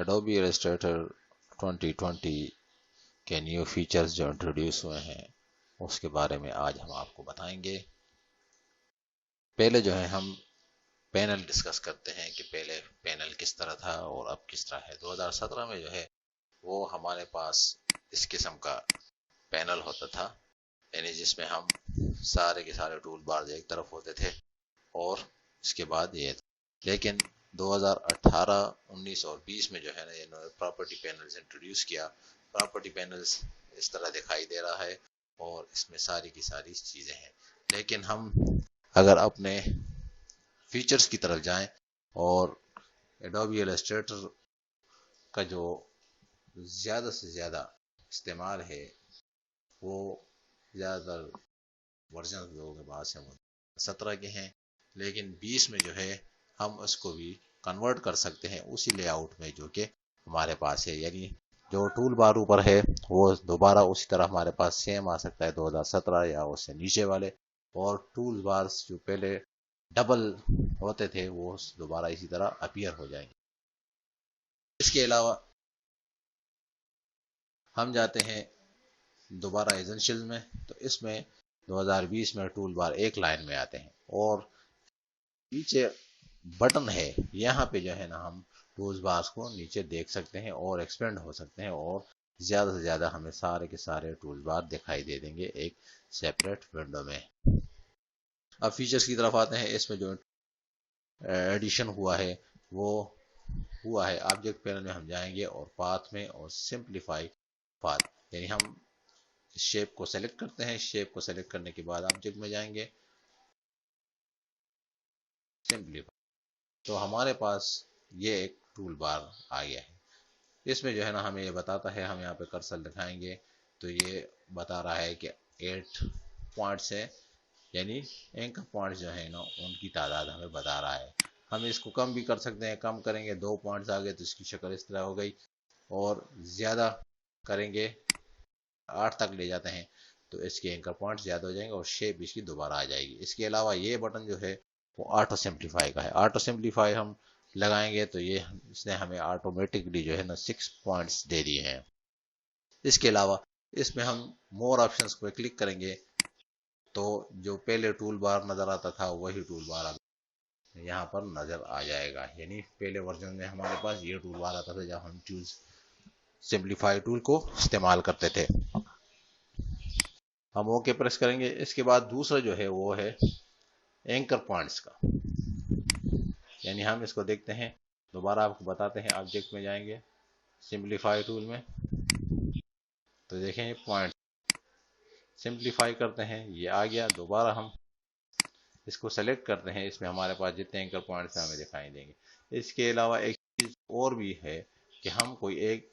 Adobe Illustrator 2020 के new features जो introduce हुए हैं उसके बारे में आज हम आपको बताएंगे। पहले जो है हम पैनल डिस्कस करते हैं कि पहले पैनल किस तरह था और अब किस तरह है। 2017 में जो है वो हमारे पास इस किस्म का पैनल होता था, यानी जिसमें हम सारे के सारे टूल बार एक तरफ होते थे और इसके बाद ये था। लेकिन 2018, 19 और 20 में जो है ना ये प्रॉपर्टी पैनल्स इंट्रोड्यूस किया। प्रॉपर्टी पैनल्स इस तरह दिखाई दे रहा है और इसमें सारी की सारी चीजें हैं। लेकिन हम अगर अपने फीचर्स की तरफ जाएं और एडोबी इलस्ट्रेटर का जो ज्यादा से ज्यादा इस्तेमाल है वो ज्यादातर वर्जन लोगों के पास है वो 17 के हैं, लेकिन 20 में जो है हम उसको भी कन्वर्ट कर सकते हैं उसी लेआउट में जो कि हमारे पास है। यानी जो टूल बार ऊपर है वो दोबारा उसी तरह हमारे पास सेम आ सकता है 2017 या उससे नीचे वाले, और टूल बार्स जो पहले डबल होते थे वो दोबारा इसी तरह अपीयर हो जाएंगे। इसके अलावा हम जाते हैं दोबारा एसेंशियल में, तो इसमें 2020 में टूल बार एक लाइन में आते हैं और नीचे बटन है, यहाँ पे जो है ना हम टूल्स बार्स को नीचे देख सकते हैं और एक्सपेंड हो सकते हैं और ज्यादा से ज्यादा हमें सारे के सारे टूल बार दिखाई दे देंगे एक सेपरेट विंडो में। अब फीचर्स की तरफ आते हैं। इसमें जो एडिशन हुआ है वो हुआ है ऑब्जेक्ट पैनल में हम जाएंगे और पाथ में और सिंप्लीफाई पाथ, यानी हम शेप को सेलेक्ट करते हैं। शेप को सेलेक्ट करने के बाद ऑब्जेक्ट में जाएंगे सिंप्लीफाई, तो हमारे पास ये एक टूल बार आ गया है। इसमें जो है ना हमें ये बताता है, हम यहाँ पे कर्सर दिखाएंगे तो ये बता रहा है कि 8 पॉइंट्स है, यानी एंकर पॉइंट्स जो है ना उनकी तादाद हमें बता रहा है। हम इसको कम भी कर सकते हैं, कम करेंगे 2 पॉइंट्स आ गए तो इसकी शक्ल इस तरह हो गई, और ज्यादा करेंगे 8 तक ले जाते हैं तो इसके एंकर पॉइंट्स ज्यादा हो जाएंगे और शेप इसकी दोबारा आ जाएगी। इसके अलावा ये बटन जो है वो ऑटो सिंप्लीफाई का है। ऑटो सिंप्लीफाई हम लगाएंगे तो ये इसने हमें ऑटोमेटिकली जो है ना 6 पॉइंट्स दे दिए हैं। इसके अलावा इसमें हम मोर ऑप्शंस पे क्लिक करेंगे तो जो पहले टूल बार नजर आता था वही टूल बार अब यहाँ पर नजर आ जाएगा। यानी पहले वर्जन में हमारे पास ये टूल बार आता था जब हम चूज सिंप्लीफाई टूल को इस्तेमाल करते थे। हम ओके प्रेस करेंगे। इसके बाद दूसरा जो है वो है एंकर पॉइंट्स का, यानी हम इसको देखते हैं। दोबारा आपको बताते हैं, ऑब्जेक्ट में जाएंगे सिंप्लीफाई टूल में तो देखें ये पॉइंट सिंप्लीफाई करते हैं, ये आ गया। दोबारा हम इसको सेलेक्ट करते हैं, इसमें हमारे पास जितने एंकर पॉइंट्स हैं हमें दिखाई देंगे। इसके अलावा एक चीज और भी है कि हम कोई एक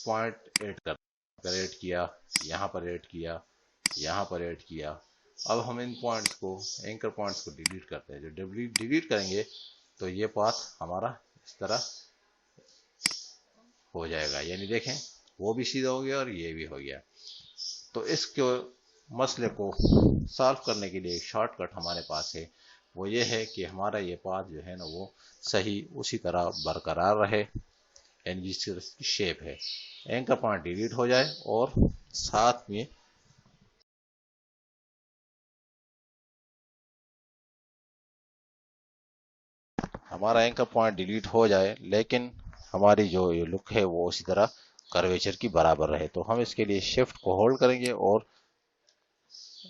पॉइंट ऐड कर ऐड किया, यहाँ पर ऐड किया, यहाँ पर ऐड किया। अब हम इन पॉइंट्स को एंकर पॉइंट्स को डिलीट करते हैं। जो डिलीट करेंगे तो ये पाथ हमारा इस तरह हो जाएगा, यानी देखें वो भी सीधा हो गया और ये भी हो गया। तो इसके मसले को सॉल्व करने के लिए एक शॉर्टकट हमारे पास है, वो ये है कि हमारा ये पाथ जो है ना वो सही उसी तरह बरकरार रहे, यानी जिसकी शेप है एंकर पॉइंट डिलीट हो जाए और साथ में हमारा एंकर पॉइंट डिलीट हो जाए लेकिन हमारी जो ये लुक है वो उसी तरह कर्वेचर की बराबर रहे। तो हम इसके लिए शिफ्ट को होल्ड करेंगे और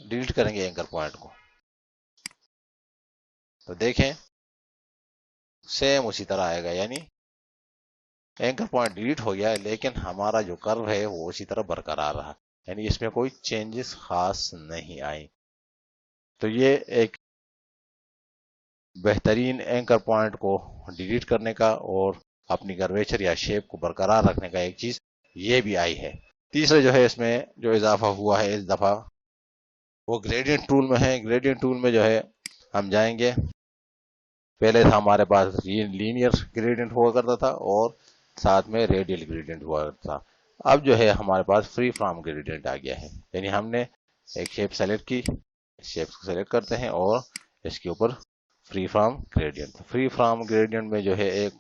डिलीट करेंगे एंकर पॉइंट को, तो देखें सेम उसी तरह आएगा, यानी एंकर पॉइंट डिलीट हो गया है लेकिन हमारा जो कर्व है वो उसी तरह बरकरार रहा, यानी इसमें कोई चेंजेस खास नहीं आई। तो ये एक बेहतरीन एंकर पॉइंट को डिलीट करने का और अपनी कर्वेचर या शेप को बरकरार रखने का एक चीज ये भी आई है। तीसरा जो है इसमें जो इजाफा हुआ है इस दफा वो ग्रेडियंट टूल में है। ग्रेडियंट टूल में जो है हम जाएंगे, पहले था हमारे पास लीनियर ग्रेडियंट हुआ करता था और साथ में रेडियल ग्रेडियंट हुआ करता था। अब जो है हमारे पास फ्री फ्रॉम ग्रेडियंट आ गया है, यानी हमने एक शेप सेलेक्ट की, शेप को सेलेक्ट करते हैं और इसके ऊपर free from gradient. Free from gradient में जो है एक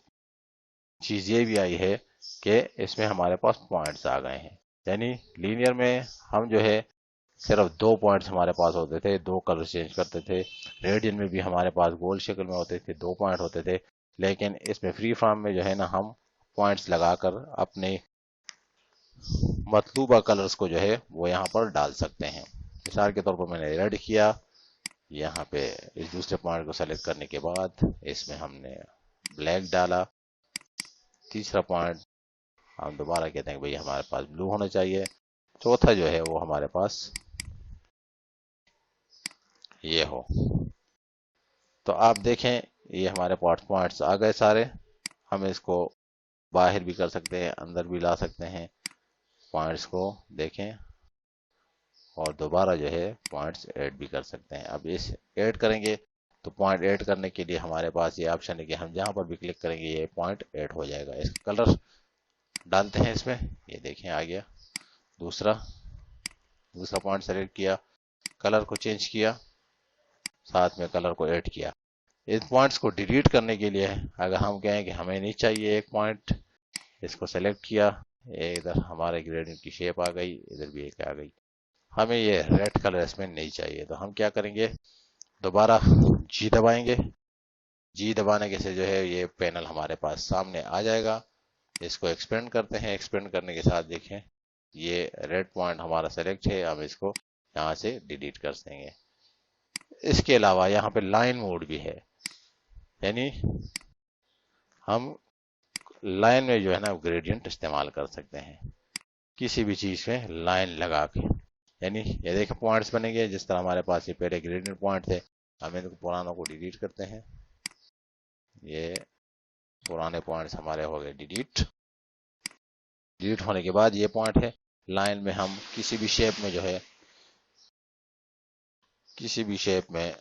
चीज़ ये भी आई है कि इसमें हमारे पास पॉइंट्स आ गए हैं। यानी लीनियर में हम जो है सिर्फ 2 पॉइंट्स हमारे पास होते थे, 2 कलर चेंज करते थे। रेडियन में भी हमारे पास गोल शक्ल में होते थे, 2 पॉइंट होते थे। लेकिन इसमें फ्री फॉर्म में जो है ना, हम पॉइंट्स लगाकर अपने मतलूबा कलर्स को जो है वो यहाँ पर डाल सकते हैं। मिसाल के तौर पर मैंने रेड किया, यहाँ पे इस दूसरे पॉइंट को सेलेक्ट करने के बाद इसमें हमने ब्लैक डाला। तीसरा पॉइंट हम दोबारा कहते हैं कि भाई हमारे पास ब्लू होना चाहिए। चौथा जो है वो हमारे पास ये हो। तो आप देखें ये हमारे पॉइंट्स आ गए सारे। हम इसको बाहर भी कर सकते हैं, अंदर भी ला सकते हैं। पॉइंट्स को देखें और दोबारा जो है पॉइंट्स ऐड भी कर सकते हैं। अब इस ऐड करेंगे तो पॉइंट ऐड करने के लिए हमारे पास ये ऑप्शन है कि हम जहां पर भी क्लिक करेंगे ये पॉइंट ऐड हो जाएगा। इसका कलर डालते हैं इसमें, ये देखें आ गया। दूसरा पॉइंट सेलेक्ट किया, कलर को चेंज किया, साथ में कलर को ऐड किया। इन पॉइंट्स को डिलीट करने के लिए अगर हम कहें कि हमें नहीं चाहिए एक पॉइंट, इसको सेलेक्ट किया, इधर हमारे ग्रेडियंट की शेप आ गई, इधर भी एक आ गई। हमें ये रेड कलर इसमें नहीं चाहिए, तो हम क्या करेंगे, दोबारा जी दबाएंगे। जी दबाने के से जो है ये पैनल हमारे पास सामने आ जाएगा। इसको एक्सपेंड करते हैं, एक्सपेंड करने के साथ देखें ये रेड पॉइंट हमारा सेलेक्ट है। हम इसको यहाँ से डिलीट कर देंगे। इसके अलावा यहाँ पे लाइन मोड भी है, यानी हम लाइन में जो है ना ग्रेडियंट इस्तेमाल कर सकते हैं किसी भी चीज में लाइन लगा के। यानी ये देखें पॉइंट्स बनेंगे जिस तरह हमारे पास ये पहले ग्रेडियंट पॉइंट थे। हम इनको पुरानों को डिलीट करते हैं। ये पुराने पॉइंट्स हमारे हो गए डिलीट। डिलीट होने के बाद ये पॉइंट है लाइन में, हम किसी भी शेप में जो है किसी भी शेप में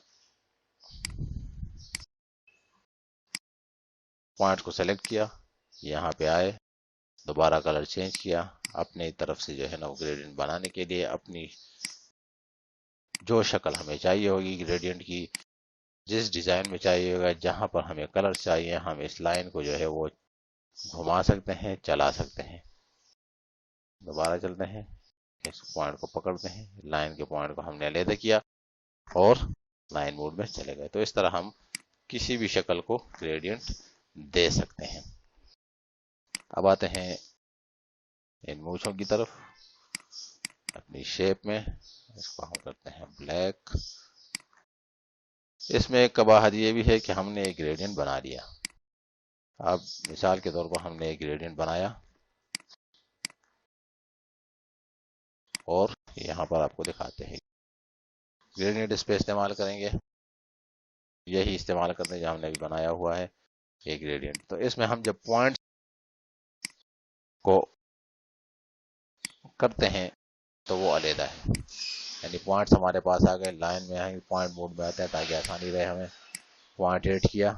पॉइंट को सेलेक्ट किया, यहाँ पे आए, दोबारा कलर चेंज किया, अपनी तरफ से जो है ना ग्रेडियंट बनाने के लिए अपनी जो शक्ल हमें चाहिए होगी ग्रेडियंट की, जिस डिजाइन में चाहिए होगा, जहां पर हमें कलर चाहिए, हम इस लाइन को जो है वो घुमा सकते हैं, चला सकते हैं। दोबारा चलते हैं, इस पॉइंट को पकड़ते हैं, लाइन के पॉइंट को हमने अलग किया और लाइन मोड में चले गए। तो इस तरह हम किसी भी शक्ल को ग्रेडियंट दे सकते हैं। अब आते हैं इन मूछों की तरफ। अपनी शेप में इसको हम करते हैं ब्लैक। इसमें एक कबाहत ये भी है कि हमने एक ग्रेडियंट बना लिया। अब मिसाल के तौर पर हमने एक ग्रेडियंट बनाया और यहाँ पर आपको दिखाते हैं ग्रेडियंट इस पे इस्तेमाल करेंगे, यही इस्तेमाल करते हैं जो हमने अभी बनाया हुआ है एक ग्रेडियंट। तो इसमें हम जब पॉइंट को करते हैं तो वो अलग है, यानी पॉइंट्स हमारे पास आ गए, लाइन में आएंगे, पॉइंट मोड में आते हैं ताकि आसानी रहे हमें। पॉइंट ऐड किया,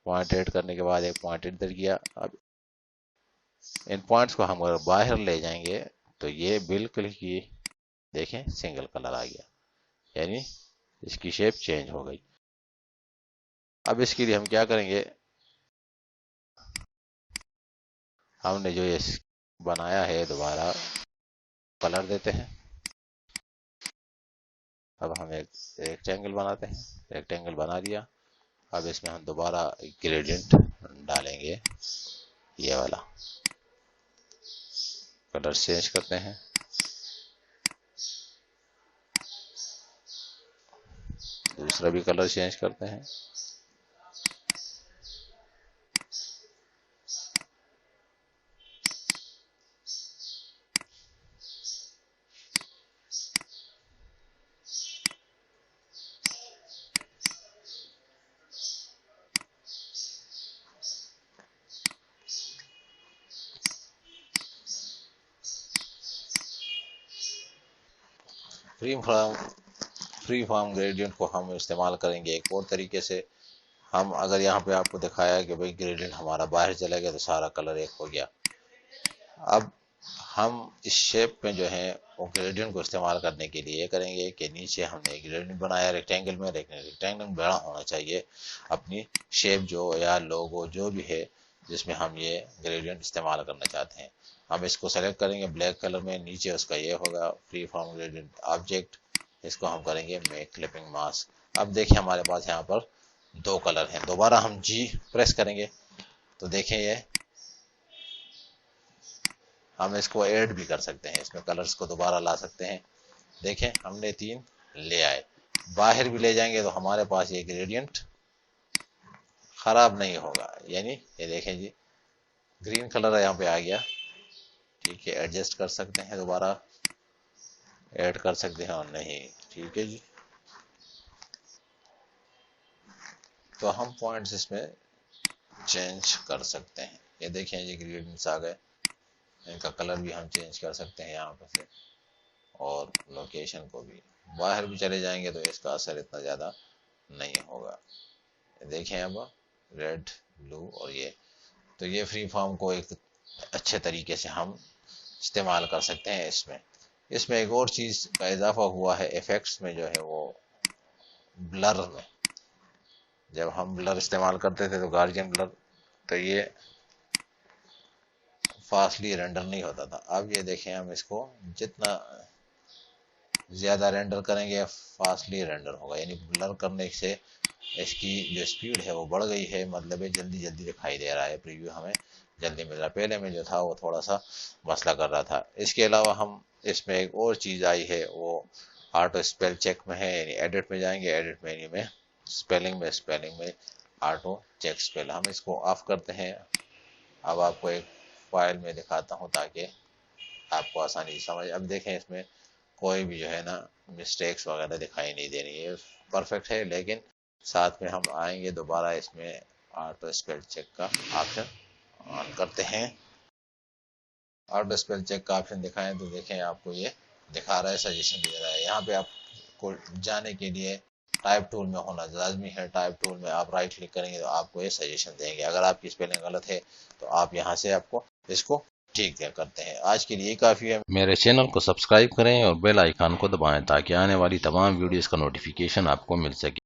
पॉइंट ऐड करने के बाद एक पॉइंट इधर किया। अब इन पॉइंट्स को हम अगर बाहर ले जाएंगे तो ये बिल्कुल ही देखें सिंगल कलर आ गया, यानी इसकी शेप चेंज हो गई। अब इसके लिए हम क्या करेंगे, हमने जो ये बनाया है दोबारा कलर देते हैं। अब हम एक रेक्टेंगल बनाते हैं, रेक्टेंगल बना दिया। अब इसमें हम दोबारा ग्रेडियंट डालेंगे, ये वाला कलर चेंज करते हैं। दूसरा भी कलर चेंज करते हैं। फ्री फॉर्म ग्रेडियंट को हम इस्तेमाल करेंगे एक और तरीके से। हम अगर यहाँ पे आपको दिखाया कि भाई ग्रेडियंट हमारा बाहर चला गया तो सारा कलर एक हो गया। अब हम इस शेप में जो है वो ग्रेडियंट को इस्तेमाल करने के लिए करेंगे कि नीचे हमने एक ग्रेडियंट बनाया रेक्टेंगल में, रेक्टेंगल बड़ा होना चाहिए। अपनी शेप जो या लोगो जो भी है जिसमें हम ये ग्रेडियंट इस्तेमाल करना चाहते हैं। हम इसको सेलेक्ट करेंगे ब्लैक कलर में, नीचे उसका ये होगा फ्री फॉर्म ग्रेडियंट ऑब्जेक्ट, इसको हम करेंगे मेक क्लिपिंग मास्क। अब देखिए हमारे पास यहाँ पर दो कलर हैं। दोबारा हम जी प्रेस करेंगे तो देखें ये हम इसको ऐड भी कर सकते हैं, इसमें कलर्स को दोबारा ला सकते हैं। देखें हमने 3 ले आए, बाहर भी ले जाएंगे तो हमारे पास ये ग्रेडियंट खराब नहीं होगा। यानी ये देखें जी ग्रीन कलर यहाँ पे आ गया, ठीक है, एडजस्ट कर सकते हैं, दोबारा ऐड कर सकते हैं और नहीं, ठीक है जी। तो हम पॉइंट्स इसमें चेंज कर सकते हैं। ये देखें ये ग्रेडियंट्स आ गए, इनका कलर भी हम चेंज कर सकते हैं यहाँ पर से, और लोकेशन को भी। बाहर भी चले जाएंगे तो इसका असर इतना ज़्यादा नहीं होगा। देखें अब रेड ब्लू और ये, तो ये फ्री फॉर्म को एक अच्छे तरीके से हम इस्तेमाल कर सकते हैं। इसमें एक और चीज़ का इजाफा हुआ है इफेक्ट्स में, जो है वो ब्लर में। जब हम ब्लर इस्तेमाल करते थे तो गार्जियन ब्लर, तो ये फास्टली रेंडर नहीं होता था। अब ये देखें हम इसको जितना ज़्यादा रेंडर करेंगे फास्टली रेंडर होगा, यानी ब्लर करने से इसकी जो स्पीड है वो बढ़ गई है, मतलब है जल्दी जल्दी दिखाई दे रहा है, प्रीव्यू हमें जल्दी मिल रहा है। पहले में जो था वो थोड़ा सा मसला कर रहा था। इसके अलावा हम इसमें एक और चीज़ आई है, वो ऑटो स्पेल चेक में है, यानी एडिट में जाएंगे, एडिट मेन्यू में स्पेलिंग में ऑटो चेक स्पेल, हम इसको ऑफ करते हैं। अब आपको एक फाइल में दिखाता हूँ ताकि आपको आसानी से समझ। अब देखें इसमें कोई भी जो है ना मिस्टेक्स वगैरह दिखाई नहीं दे रही है, परफेक्ट है। लेकिन साथ में हम आएंगे दोबारा, इसमें ऑटो स्पेल चेक का ऑप्शन ऑन करते हैं। ऑटो स्पेल चेक का ऑप्शन दिखाएं तो देखें आपको ये दिखा रहा है, सजेशन दे रहा है। यहाँ पे आपको जाने के लिए टाइप टूल में होना लाजमी है। टाइप टूल में आप राइट क्लिक करेंगे तो आपको ये सजेशन देंगे। अगर आपकी स्पेलिंग गलत है तो आप यहाँ से आपको इसको ठीक है करते हैं। आज के लिए काफ़ी है। मेरे चैनल को सब्सक्राइब करें और बेल आइकन को दबाएं ताकि आने वाली तमाम वीडियोस का नोटिफिकेशन आपको मिल सके।